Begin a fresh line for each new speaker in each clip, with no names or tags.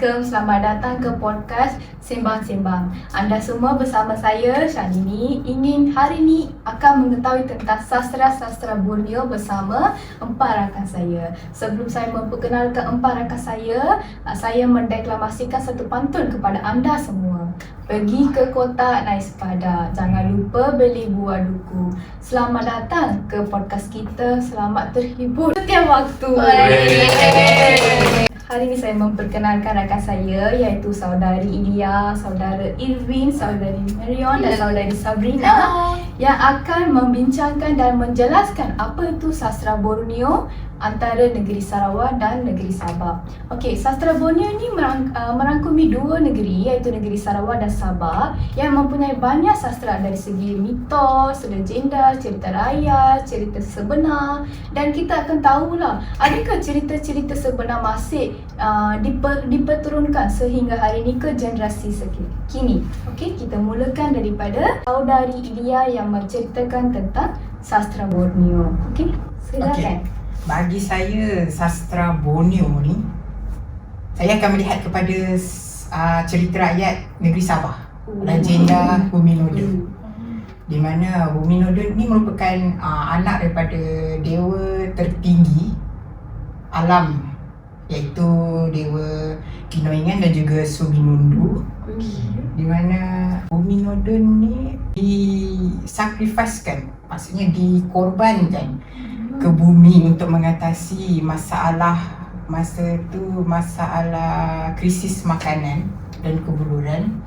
Assalamualaikum, selamat datang ke podcast Sembang-Sembang. Anda semua bersama saya, Shalini, ingin hari ini akan mengetahui tentang sastra-sastra Borneo bersama empat rakan saya. Sebelum saya memperkenalkan empat rakan saya mendeklamasikan satu pantun kepada anda semua. Pergi ke kota naik sepeda, jangan lupa beli buah duku. Selamat datang ke podcast kita, selamat terhibur setiap waktu. Hari ini saya memperkenalkan rakan saya iaitu saudari Ilya, saudara Irvin, saudari Marion dan saudari Sabrina yang akan membincangkan dan menjelaskan apa itu sastra Borneo antara negeri Sarawak dan negeri Sabah. Okey, sastra Borneo ini merangkumi dua negeri iaitu negeri Sarawak dan Sabah yang mempunyai banyak sastra dari segi mitos, legenda, cerita rakyat, cerita sebenar, dan kita akan tahulah adakah cerita-cerita sebenar masih diperturunkan sehingga hari ini ke generasi kini. Okey, kita mulakan daripada saudari Ilya yang menceritakan tentang sastra Borneo. Okey, silakan.
Bagi saya, sastra Borneo ni, saya akan melihat kepada cerita rakyat negeri Sabah, legenda Bumi Noda. Di mana Bumi Noda ni merupakan anak daripada dewa tertinggi alam, iaitu Dewa Kinoingan dan juga Subinundu. Di mana Bumi Noda ni disakrifaskan, maksudnya dikorbankan ke bumi untuk mengatasi masalah krisis makanan dan kebuluran.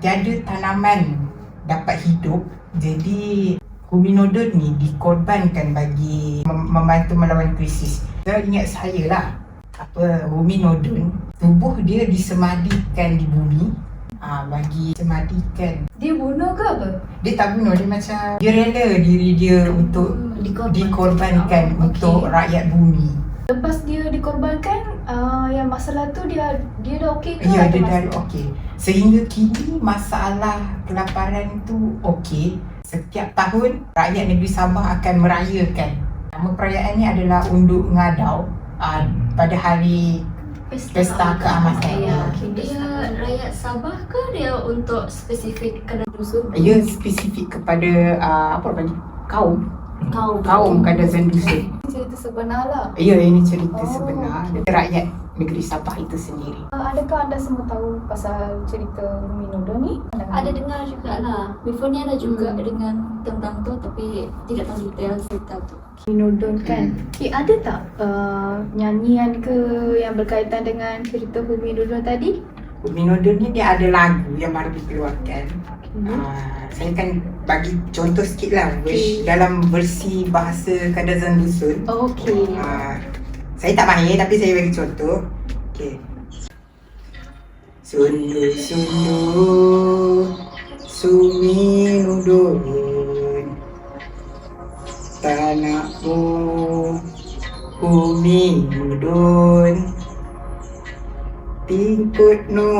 Tiada tanaman dapat hidup, jadi Bumi Noda ni dikorbankan bagi membantu melawan krisis. Ingat saya lah, Bumi Noda, tubuh dia disemadikan di bumi, bagi semadikan.
Dia bunuh ke apa?
Dia tak bunuh, dia macam dia rela diri dia untuk dikorbankan untuk rakyat bumi.
Lepas dia dikorbankan, yang masalah tu dia dah okey ke?
Ya, dia dah okey. Sehingga kini masalah kelaparan tu okey. Setiap tahun rakyat negeri Sabah akan merayakan. Nama perayaan ni adalah Unduk Ngadau, pada hari Pesta Keamasan.
Dia rakyat Sabah ke dia untuk spesifik kena dusun?
Ia spesifik kepada kaum Kadazan dusun.
Cerita sebenar lah.
Ya, ini cerita sebenar dari rakyat negeri Sabah itu sendiri.
Adakah anda semua tahu pasal cerita Bumi Noda ni?
Ada dengar jugalah. Before ni ada juga dengan tentang tu, tapi tidak tahu detail cerita tu.
Bumi Noda kan. Okay, ada tak nyanyian ke yang berkaitan dengan cerita Bumi Noda tadi?
Bumi Noda ni dia ada lagu yang baru dikeluarkan. Saya akan bagi contoh sikit lah, dalam versi bahasa Kadazan dusun.
Okey.
Saya tak mahir tapi saya bagi contoh. Okey. Sundu Sumi Nudun, tanahmu Bumi Nudun, tingkut no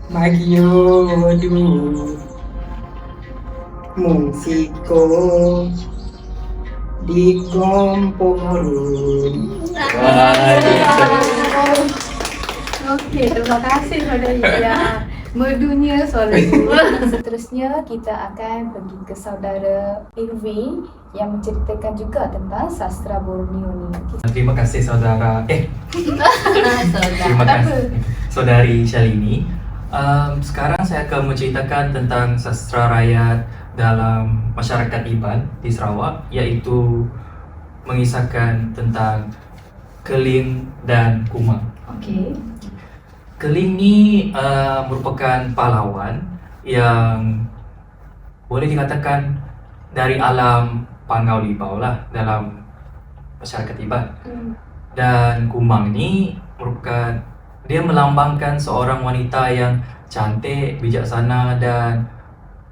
Magiodu Mungsiko di Komporun.
Okey, terima kasih saudari Ilya. Merdunya suara itu. Seterusnya kita akan pergi ke saudara Irvin yang menceritakan juga tentang sastra Borneo ni.
Terima kasih saudara. Terima kasih saudari Shalini. Sekarang saya akan menceritakan tentang sastra rakyat dalam masyarakat Iban di Sarawak, iaitu mengisahkan tentang Keling dan Kumang.
Okey.
Keling ni merupakan pahlawan yang boleh dikatakan dari alam Pangau Libau lah dalam masyarakat Iban. Dan Kumang ni merupakan, dia melambangkan seorang wanita yang cantik, bijaksana dan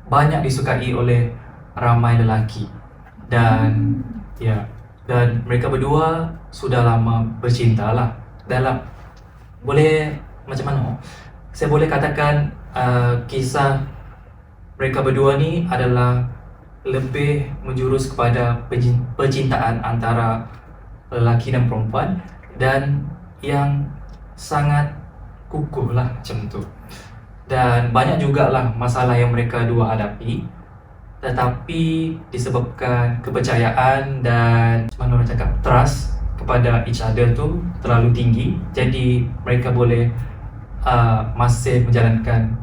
banyak disukai oleh ramai lelaki. Dan dan mereka berdua sudah lama bercinta lah. Dalam boleh macam mana? Saya boleh katakan kisah mereka berdua ni adalah lebih menjurus kepada percintaan antara lelaki dan perempuan, dan yang sangat kukuh lah macam tu. Dan banyak juga lah masalah yang mereka dua hadapi, tetapi disebabkan kepercayaan dan mana orang cakap trust kepada each other tu terlalu tinggi, jadi mereka boleh masih menjalankan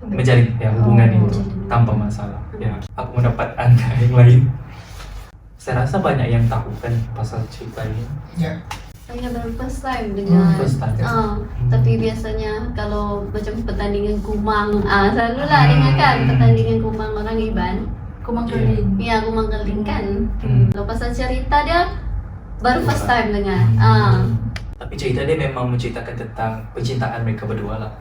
menjalin hubungan itu tanpa masalah. Aku mendapat anda yang lain. Saya rasa banyak yang tahu kan pasal cerita ini.
Ya.
Saya baru first time dengar.
First time.
Tapi biasanya kalau macam pertandingan kumang, selalulah dengar kan pertandingan kumang orang Iban.
Kumang keling.
Ya, kumang keling kan. Kalau pasal cerita dia baru first
Baru.
time dengar.
Tapi cerita dia memang menceritakan tentang percintaan mereka berdua lah.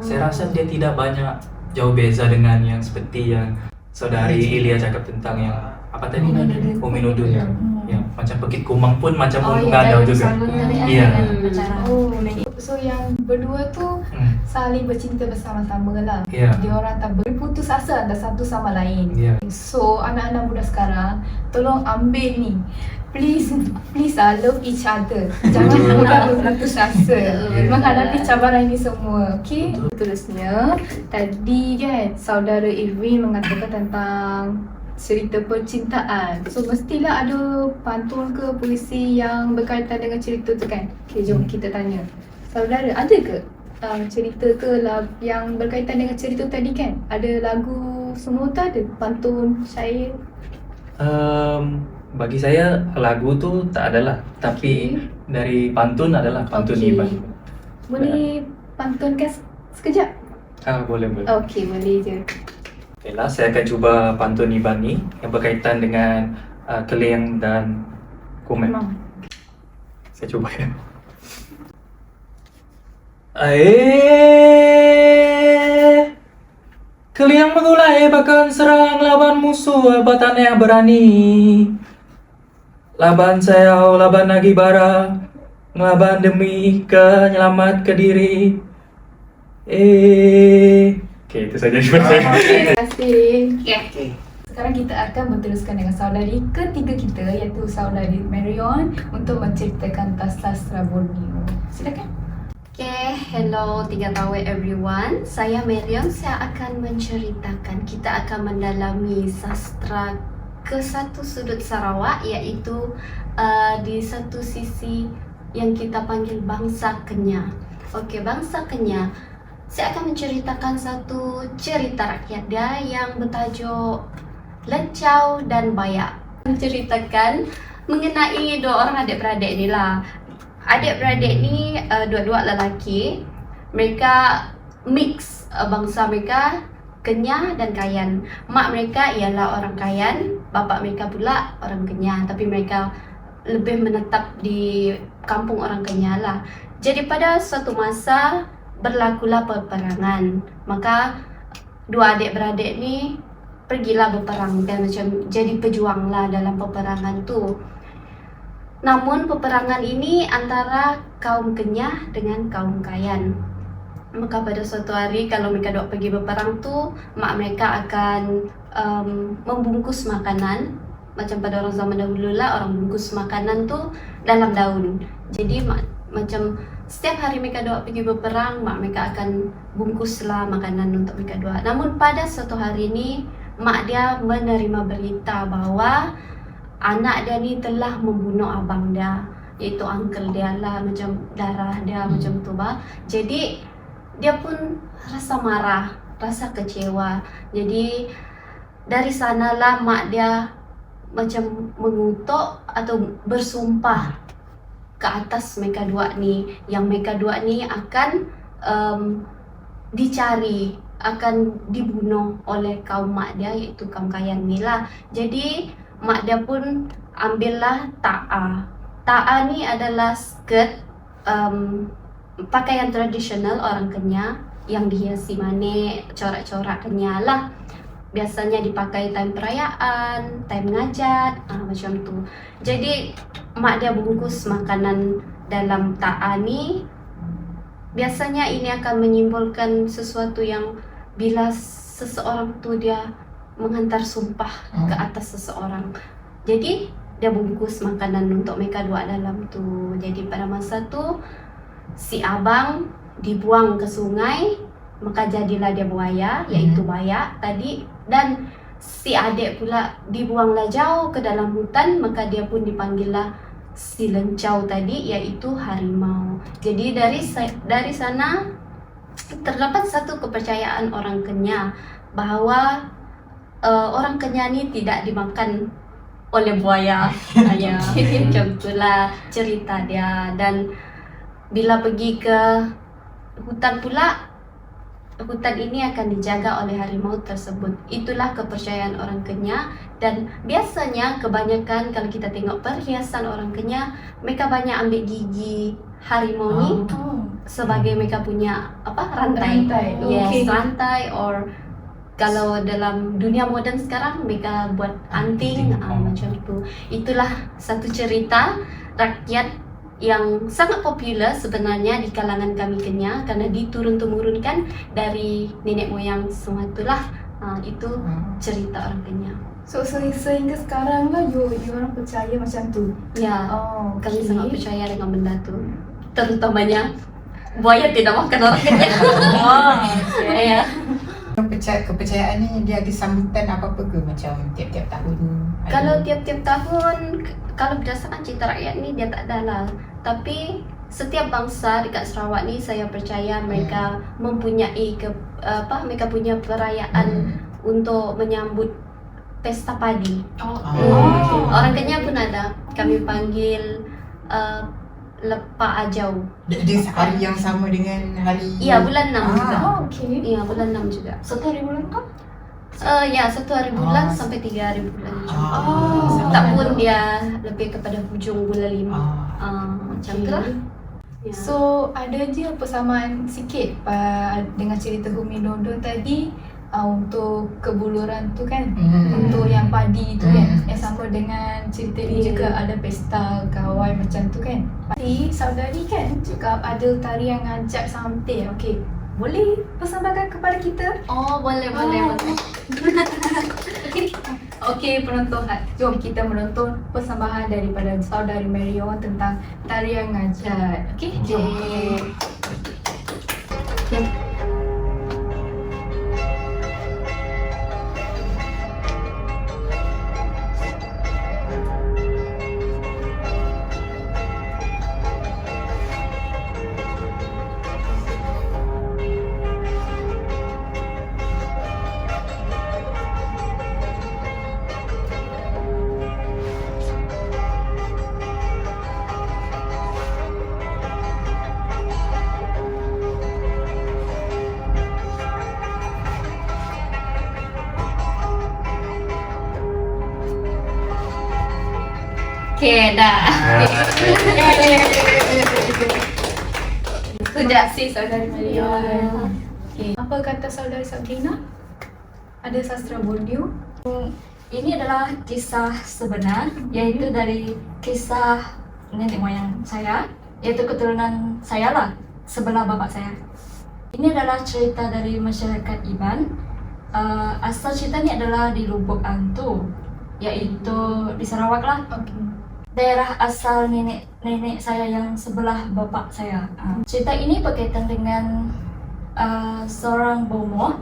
Saya rasa dia tidak banyak jauh beza dengan yang seperti yang saudari Ilya cakap tentang yang apa tadi? Uminudun. Ya, macam Bukit Kumang pun macam mengadau juga. Iya.
So yang berdua tu saling bercinta bersama-sama lah.
Ya.
Dia orang tak berputus asa antara satu sama lain.
Ya.
So anak-anak muda sekarang tolong ambil ni. Please love each other. Jangan mudah berputus asa menghadapi cabaran ini semua. Okay? Terusnya tadi kan saudara Irvin mengatakan tentang cerita percintaan. So mestilah ada pantun ke puisi yang berkaitan dengan cerita tu kan. Okay, jom kita tanya. Saudara, ada ke cerita ke yang berkaitan dengan cerita tadi kan? Ada lagu semua tu ada? Pantun, syair?
Bagi saya lagu tu tak adalah, tapi dari pantun adalah pantun
Okey.
Iban.
Boleh pantunkan sekejap?
Boleh.
Okey, boleh je.
Okeylah, saya akan cuba pantun Iban ni yang berkaitan dengan keling dan kumen. Saya cuba ya. Kalian mengulai bahkan serang laban musuh batan yang berani. Laban saya, laban nagibara, ngelaban demi kenyelamat ke diri. Okey, itu saja cuma saya.
Terima kasih.
Okay.
Sekarang kita akan berteruskan dengan saudari ketiga kita iaitu saudari Marion untuk menceritakan tentang sastra Borneo. Silakan.
Okay, hello 3 tawe everyone. Saya Marion, saya akan menceritakan, kita akan mendalami sastra ke satu sudut Sarawak, iaitu di satu sisi yang kita panggil bangsa Kenyah. Okey, bangsa Kenyah. Saya akan menceritakan satu cerita rakyat dia yang bertajuk Lecau dan Bayak. Menceritakan mengenai dua orang adik-beradik ni lah. Adik-beradik ni dua-dua lelaki. Mereka mix, bangsa mereka Kenyah dan Kayan. Mak mereka ialah orang Kayan, bapa mereka pula orang Kenyah, tapi mereka lebih menetap di kampung orang Kenyah lah. Jadi pada suatu masa berlakulah peperangan. Maka dua adik-beradik ni pergilah berperang dan macam jadi pejuang lah dalam peperangan tu. Namun peperangan ini antara kaum Kenyah dengan kaum Kayan. Maka pada suatu hari kalau mereka dok pergi berperang tu, mak mereka akan membungkus makanan. Macam pada orang zaman dahulu lah, orang bungkus makanan tu dalam daun. Jadi macam setiap hari mereka dok pergi berperang, mak mereka akan bungkuslah makanan untuk mereka dua. Namun pada suatu hari ni, mak dia menerima berita bahawa anak dia ni telah membunuh abang dia, iaitu uncle dia lah, macam darah dia macam tu bah. Jadi dia pun rasa marah, rasa kecewa. Jadi dari sanalah mak dia macam mengutuk atau bersumpah ke atas mereka dua ni, yang mereka dua ni akan dicari, akan dibunuh oleh kaum mak dia, iaitu kaum Kayan ni lah. Jadi mak dia pun ambillah ta'a. Ta'a ni adalah skirt pakaian tradisional orang Kenyah yang dihiasi manik, corak-corak Kenyah lah. Biasanya dipakai time perayaan, time ngajat, macam tu. Jadi mak dia bungkus makanan dalam ta'a ni. Biasanya ini akan menyimbolkan sesuatu yang bila seseorang tu dia menghantar sumpah ke atas seseorang. Jadi dia bungkus makanan untuk mereka dua dalam tu. Jadi pada masa tu si abang dibuang ke sungai, maka jadilah dia buaya, yaitu Bayak tadi. Dan si adik pula dibuanglah jauh ke dalam hutan, maka dia pun dipanggillah si lencau tadi, yaitu harimau. Jadi dari sana terdapat satu kepercayaan orang Kenyah bahwa orang Kenyah ni tidak dimakan oleh buaya. Ya, macam itulah cerita dia. Dan bila pergi ke hutan pula, hutan ini akan dijaga oleh harimau tersebut. Itulah kepercayaan orang Kenyah. Dan biasanya kebanyakan kalau kita tengok perhiasan orang Kenyah, mereka banyak ambil gigi harimau ni sebagai mereka punya rantai. Yes,
Okay.
rantai, or kalau dalam dunia moden sekarang mereka buat anting, macam itu. Itulah satu cerita rakyat yang sangat popular sebenarnya di kalangan kami Kenyah, karena diturun-temurunkan dari nenek moyang semua. Itulah itu cerita orang Kenyah.
So sehingga sekarang lah you orang percaya macam tu.
Ya,
Oh,
kami sangat percaya dengan benda tu. Terutamanya buaya tidak makan orang Kenyah. Ya.
Kepercayaan ni dia ada sambutan apa-apa ke, macam tiap-tiap tahun? ada?
Kalau tiap-tiap tahun, kalau berdasarkan cerita rakyat ni dia tak ada lah. Tapi setiap bangsa dekat Sarawak ni saya percaya mereka mempunyai mereka punya perayaan untuk menyambut pesta padi. Orang Kenyah pun ada. Kami panggil Lepak Ajau.
Dia hari yang sama dengan hari...
Ya, bulan 6 juga.
Okay.
Ya, bulan 6 juga.
Satu hari bulan kau?
Ya, 1 hari bulan sampai 3 hari bulan. Tak pun dia lebih kepada hujung bulan 5. Macam tu lah. Ya.
So ada je persamaan sikit dengan cerita Umi Dondon tadi, untuk kebuluran tu kan, untuk yang padi tu kan, yang sama dengan cerita ni juga ada pesta gawai macam tu kan. Pasti saudari kan juga ada tari yang ngajak something. Okay, boleh persembahkan kepada kita?
Boleh.
Okey penonton, jom kita menonton persembahan daripada saudari Marion tentang tarian ngajat. Okey, jom.
Okay, dah.
Terima kasih saudari Marion. Okay. Apa kata saudari Sabrina? Ada sastra Borneo?
Ini adalah kisah sebenar, yaitu dari kisah nenek moyang saya, yaitu keturunan saya lah, sebelah bapak saya. Ini adalah cerita dari masyarakat Iban. Asal cerita ni adalah di Lubuk Antu, yaitu di Sarawak lah.
Okay.
Daerah asal nenek saya yang sebelah bapak saya. Cerita ini berkaitan dengan seorang bomoh.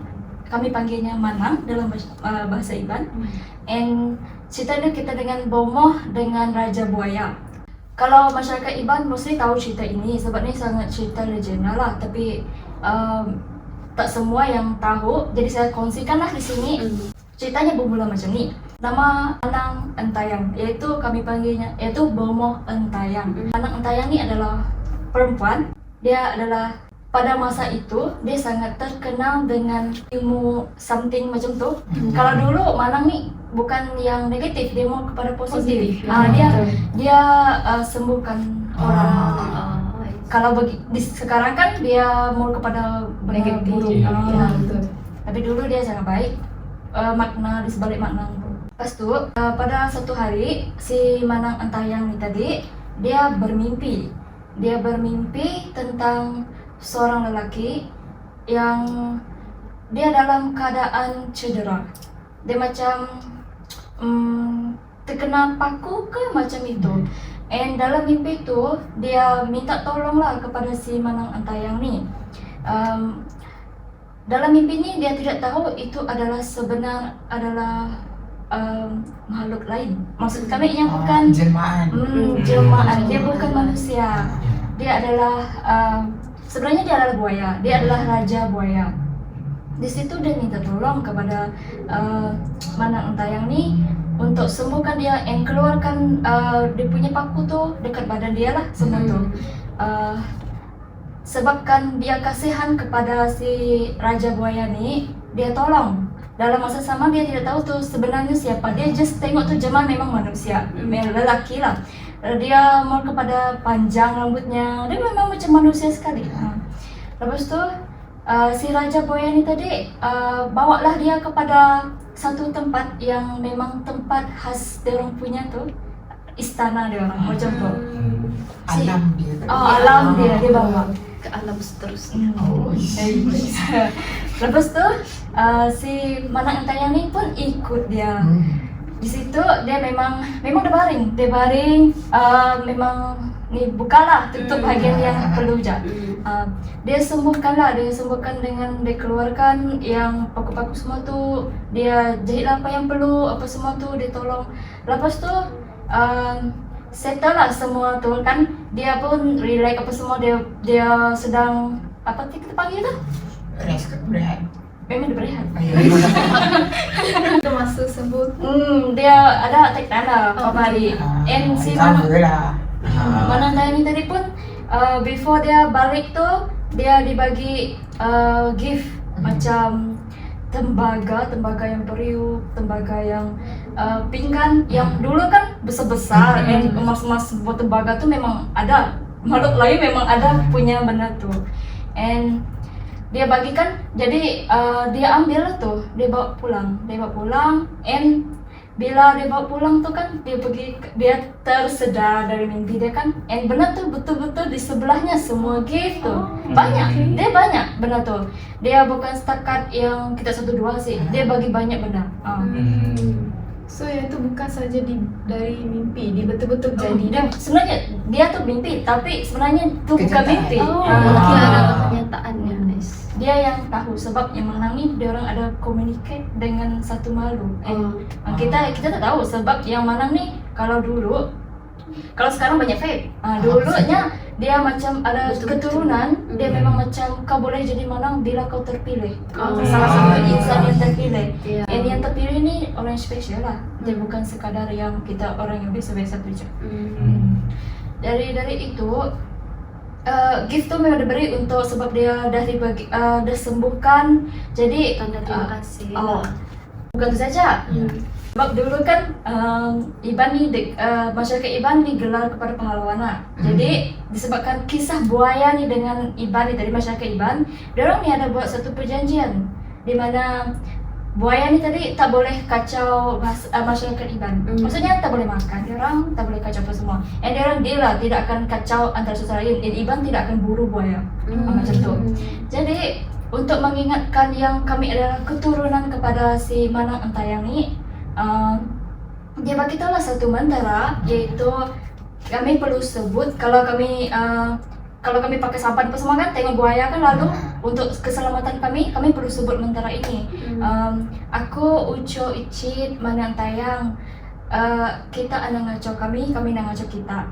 Kami panggilnya Manang dalam bahasa Iban. And cerita ini kita dengan bomoh dengan Raja Buaya. Kalau masyarakat Iban mesti tahu cerita ini sebab ini sangat cerita legenda lah. Tapi tak semua yang tahu. Jadi saya kongsikanlah di sini. Ceritanya bermula macam ni. Nama Manang Entayang, yaitu kami panggilnya, yaitu Bomoh Entayang. Manang Entayang ni adalah perempuan. Dia adalah pada masa itu dia sangat terkenal dengan ilmu something macam tu. Kalau dulu Manang ni bukan yang negatif, dia mau kepada positif. Dia sembuhkan orang. Kalau sekarang kan dia mau kepada benda buruk.
Betul.
Tapi dulu dia sangat baik. Makna di sebalik makna itu. Lepas tu pada satu hari si Manang Entayang ni tadi dia bermimpi. Dia bermimpi tentang seorang lelaki yang dia dalam keadaan cedera. Dia macam kena paku ke macam itu. And dalam mimpi tu dia minta tolong lah kepada si Manang Antayang ni. Dalam mimpi ni dia tidak tahu itu adalah makhluk lain. Maksud kami yang bukan
jelmaan.
jelmaan. Dia bukan manusia. Dia adalah sebenarnya dia adalah buaya. Dia adalah raja buaya. Di situ dia minta tolong kepada Manang Antayang ni untuk sembuhkan dia and keluarkan dia punya paku tu dekat badan dia lah semua tu. Sebabkan dia kasihan kepada si raja buaya ni, dia tolong. Dalam masa sama dia tidak tahu tu sebenarnya siapa. Dia just tengok tu Jamal memang manusia, lelaki lah. Dia mau kepada panjang rambutnya, dia memang macam manusia sekali. Lepas tu si raja buaya ni tadi bawalah dia kepada satu tempat yang memang tempat khas dia orang punya tu, istana dia orang macam tu.
Alam dia.
Alam dia bawa
ke alam seterusnya.
Lepas tu si Manang Antayang ni pun ikut dia. Di situ dia memang dia baring memang ni bukalah tutup bahagian yang perlu je. Dia sembuhkan dengan dia keluarkan yang paku-paku semua tu, dia jahitlah apa yang perlu, apa semua tu dia tolong. Lepas tu settle lah semua tu kan, dia pun relax apa semua, dia sedang apa kita panggil tu?
Berehat.
Memang dia berehat.
Itu masa sembuh.
Dia ada take time lah beberapa hari. And si Manang Antayang ni tadi pun before dia balik tu dia dibagi gift macam tembaga yang periuk, tembaga yang pinggan yang dulu kan besar-besar and emas-emas buat tembaga tu memang ada. Makhluk lain memang ada punya benda tu. And dia bagikan, jadi dia ambil lah tu, dia bawa pulang and bila dia bawa pulang tu kan dia tersedar dari mimpi dia kan, and benar tu betul-betul di sebelahnya semua gift tu banyak, dia banyak benda tu, dia bukan setakat yang kita 1-2 sih, dia bagi banyak benda.
So yang tu bukan saja dari mimpi, dia betul-betul jadi.
Dia sebenarnya dia tu mimpi, tapi sebenarnya tu bukan mimpi.
Mungkin ada kenyataannya.
Dia yang tahu sebab yang Manang ni dia orang ada communicate dengan satu makhluk. Kita tak tahu sebab yang Manang ni kalau sekarang banyak fake. Dulunya dia macam ada keturunan, dia memang macam kau boleh jadi Manang bila kau terpilih. Salah satu insan yang terpilih. And yang terpilih ni orang yang spesial lah. Dia bukan sekadar yang kita orang yang biasa-biasa tu je. Dari itu gift tu memang diberi untuk sebab dia dah sembuhkan. Jadi
Tanda terima kasih.
Bukan itu saja. Sebab dulu kan Iban ni masyarakat Iban digelar kepada pahlawan lah. Jadi disebabkan kisah buaya ni dengan Iban ni dari masyarakat Iban, diorang ni ada buat satu perjanjian di mana buaya ni tadi tak boleh kacau masyarakat Iban. Maksudnya tak boleh makan diorang, tak boleh kacau apa semua. And diorang lah tidak akan kacau antara sesama lain. And Iban tidak akan buru buaya. Macam tu. Jadi untuk mengingatkan yang kami adalah keturunan kepada si Manang Antayang ni, dia bagi tahu lah satu mantra, iaitu kami perlu sebut kalau kami pakai sampan apa semua kan, tengok buaya kan, lalu untuk keselamatan kami perlu sebut mantra ini. Aku Uco Icit Manang Antayang, kita anak ngacau kami nak ngacau kita.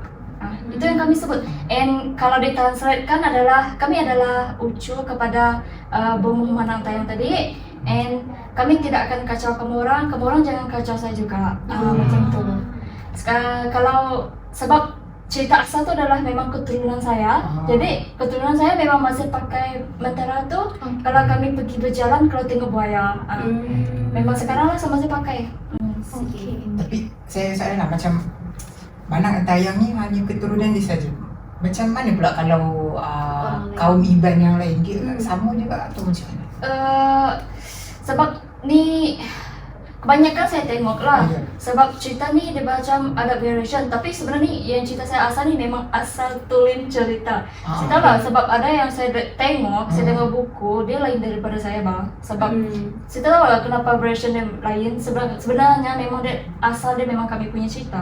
Itu yang kami sebut. And kalau ditranslatekan adalah kami adalah Uco kepada Bomoh Manang Antayang tadi. And kami tidak akan kacau kamu orang jangan kacau saya juga. Macam tu. Kalau sebab cerita asal tu adalah memang keturunan saya. Jadi keturunan saya memang masih pakai mantra tu. Kalau kami pergi berjalan, kalau tengok buaya, memang sekarang lah saya masih pakai.
Tapi saya soalan lah, macam Manang Antayang ni hanya keturunan dia saja. Macam mana pula kalau kaum Iban yang lain, dia sama juga atau macam mana?
Sebab ni kebanyakan saya tengok lah.
Ya.
Sebab cerita ni dia macam ada variation, tapi sebenarnya yang cerita saya asal ni memang asal tulen cerita. Saya tahu lah sebab ada yang saya tengok, saya tengok buku, dia lain daripada saya bang. Sebab saya tahu lah kenapa version dia lain. Sebenarnya memang dia asal dia memang kami punya cerita.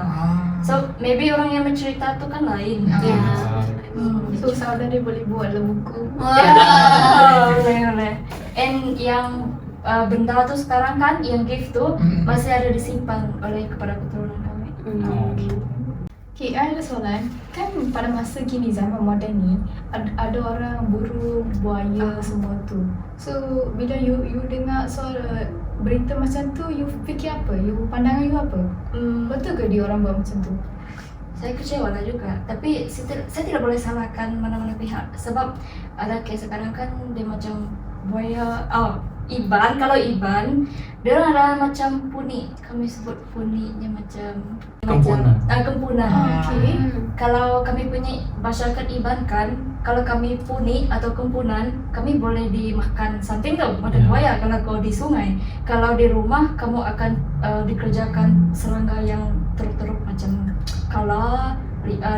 So maybe orang yang mencerita tu kan lain.
Ya.
So saudara boleh buat dalam buku.
Boleh. And yang benda tu sekarang kan, yang gift tu masih ada disimpan oleh kepada keturunan kami.
Okay, ada soalan. Kan pada masa kini zaman moden ni ada orang buru buaya semua tu. So bila you dengar suara berita macam tu, you fikir apa? You pandangan you apa? Betul ke dia orang buat macam tu?
Saya kecewa lah juga, tapi saya tidak boleh salahkan mana-mana pihak. Sebab ada kes sekarang kan dia macam buaya, Iban. Kalau Iban, dia orang ada macam puni. Kami sebut puninya macam
Kempunan.
Kempunan.
Okay.
Kalau kami punya masyarakat Iban kan, kalau kami puni atau kempunan, kami boleh dimakan something tau, macam buaya kalau kau di sungai. Kalau di rumah, kamu akan dikerjakan serangga yang teruk-teruk macam kala,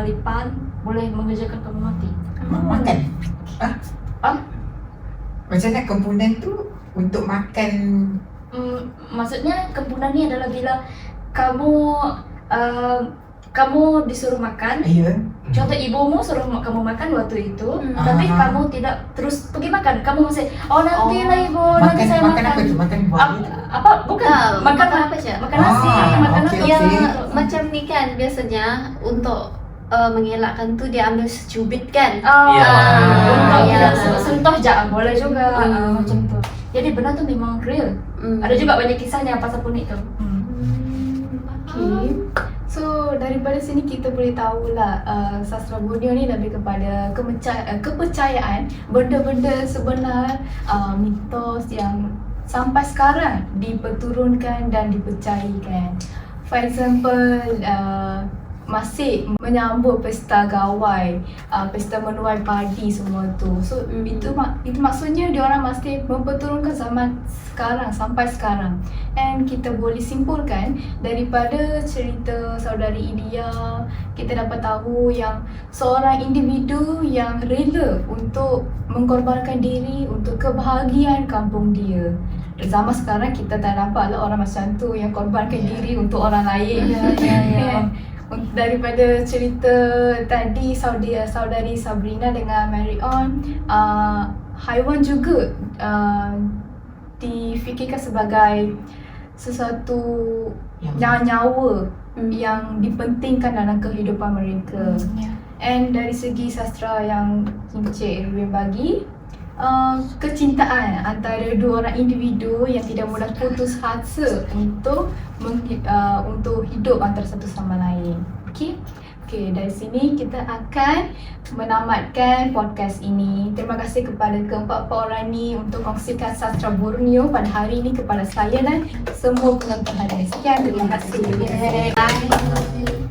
lipan, boleh mengerjakan kamu mati.
Makan?
Ah?
Macam mana kempunan tu untuk makan?
Maksudnya kempunan ni adalah bila kamu disuruh makan.
Ya.
Contoh ibumu suruh kamu makan waktu itu, tapi kamu tidak terus pergi makan. Kamu masih, nanti lah ibu, nanti saya
makan
makan.
apa tu? Makan buah tu?
Apa? Bukan. Makan
apa aja?
Makan nasi, makan
okey,
apa?
Yang
okey.
macam ni kan biasanya untuk mengelakkan tu dia ambil secubit kan.
Ya.
Untuk
Ya.
sentuh je boleh juga. Macam tu. Jadi benda tu memang real. Ada juga banyak kisahnya pasal punit tu.
Okay. So daripada sini kita boleh tahulah sastra Borneo ni lebih kepada kepercayaan, benda-benda sebenar, mitos yang sampai sekarang diperturunkan dan dipercayakan. For example, masih menyambut pesta gawai, pesta menuai padi semua tu. So itu maksudnya diorang masih memperturunkan zaman sekarang sampai sekarang. And kita boleh simpulkan daripada cerita saudari Ilia, kita dapat tahu yang seorang individu yang rela untuk mengkorbankan diri untuk kebahagiaan kampung dia. Zaman sekarang kita tak nampak lah orang macam tu yang korbankan diri untuk orang lain. Daripada cerita tadi saudari Sabrina dengan Marion, haiwan juga difikirkan sebagai sesuatu yang nyawa yang dipentingkan dalam kehidupan mereka. And dari segi sastra yang Encik Erwin bagi, kecintaan antara dua orang individu yang tidak mudah putus asa untuk hidup antara satu sama lain. Okay, dari sini kita akan menamatkan podcast ini. Terima kasih kepada keempat orang ni untuk kongsikan sastra Borneo pada hari ini kepada saya dan semua penonton hari ini. Sekian, terima kasih.
Bye.